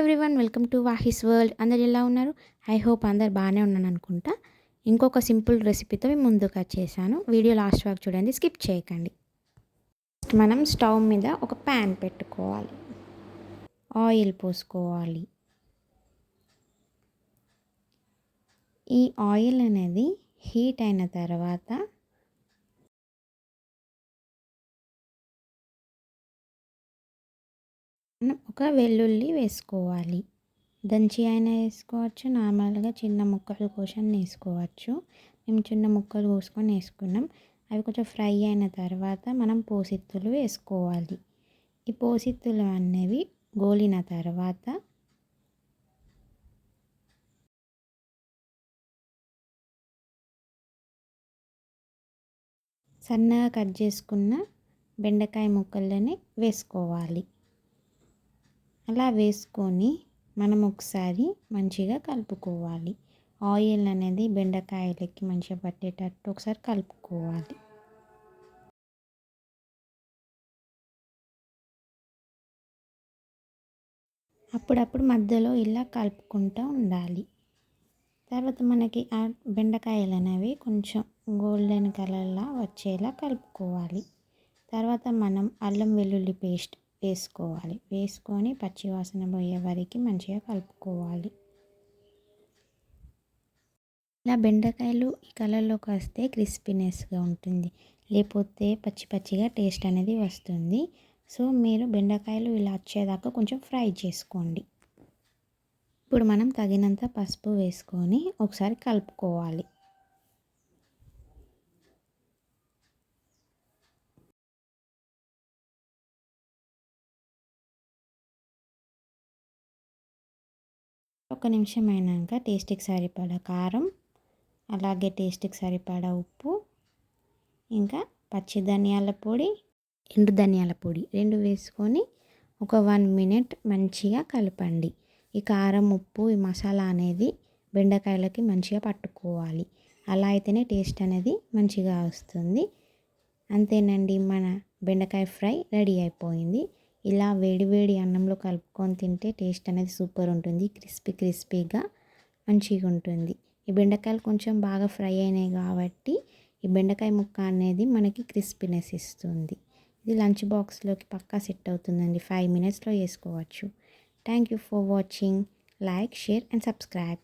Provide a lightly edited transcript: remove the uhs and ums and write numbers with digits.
Everyone, welcome to వాహిస్ world. అందరు ఎలా ఉన్నారు? ఐ హోప్ అందరు బాగానే ఉన్నాను అనుకుంటా. ఇంకొక సింపుల్ రెసిపీతో మీ ముందుకు వచ్చేసాను. వీడియో లాస్ట్ వరకు చూడండి, స్కిప్ చేయకండి. మనం స్టవ్ మీద ఒక ప్యాన్ పెట్టుకోవాలి, ఆయిల్ పోసుకోవాలి. ఈ ఆయిల్ అనేది హీట్ అయిన తర్వాత మనం ఒక వెల్లుల్లి వేసుకోవాలి. దంచి అయినా వేసుకోవచ్చు, నార్మల్గా చిన్న ముక్కలు కోసుకొని వేసుకోవచ్చు. మేము చిన్న ముక్కలు కోసుకొని వేసుకున్నాం. అవి కొంచెం ఫ్రై అయిన తర్వాత మనం పోసిత్తులు వేసుకోవాలి. ఈ పోసిత్తులు అనేవి గోలిన తర్వాత సన్నగా కట్ చేసుకున్న బెండకాయ ముక్కలని వేసుకోవాలి. అలా వేసుకొని మనం ఒకసారి మంచిగా కలుపుకోవాలి. ఆయిల్ అనేది బెండకాయలకి మంచిగా పట్టేటట్టు ఒకసారి కలుపుకోవాలి. అప్పుడప్పుడు మధ్యలో ఇలా కలుపుకుంటూ ఉండాలి. తర్వాత మనకి ఆ బెండకాయలు అనేవి కొంచెం గోల్డెన్ కలర్లా వచ్చేలా కలుపుకోవాలి. తర్వాత మనం అల్లం వెల్లుల్లి పేస్ట్ వేసుకోవాలి. వేసుకొని పచ్చివాసన పోయే వరకు మంచిగా కలుపుకోవాలి. ఇలా బెండకాయలు ఈ కలర్లోకి వస్తే క్రిస్పీనెస్గా ఉంటుంది, లేకపోతే పచ్చి పచ్చిగా టేస్ట్ అనేది వస్తుంది. సో మీరు బెండకాయలు ఇలా వచ్చేదాకా కొంచెం ఫ్రై చేసుకోండి. ఇప్పుడు మనం తగినంత పసుపు వేసుకొని ఒకసారి కలుపుకోవాలి. ఒక నిమిషం అయినాక టేస్ట్కి సరిపడా కారం, అలాగే టేస్ట్కి సరిపడా ఉప్పు, ఇంకా పచ్చి ధనియాల పొడి, ఎండు ధనియాల పొడి 2 వేసుకొని ఒక 1 మినిట్ మంచిగా కలపండి. ఈ కారం, ఉప్పు, ఈ మసాలా అనేది బెండకాయలకి మంచిగా పట్టుకోవాలి. అలా అయితేనే టేస్ట్ అనేది మంచిగా వస్తుంది. అంతేనండి, మన బెండకాయ ఫ్రై రెడీ అయిపోయింది. ఇలా వేడి వేడి అన్నంలో కలుపుకొని తింటే టేస్ట్ అనేది సూపర్ ఉంటుంది. క్రిస్పీగా మంచిగా ఉంటుంది. ఈ బెండకాయలు కొంచెం బాగా ఫ్రై అయినాయి కాబట్టి ఈ బెండకాయ ముక్క అనేది మనకి క్రిస్పీనెస్ ఇస్తుంది. ఇది లంచ్ బాక్స్లోకి పక్కా సెట్ అవుతుందండి. 5 మినిట్స్లో చేసుకోవచ్చు. Thank you for watching. Like, share and subscribe.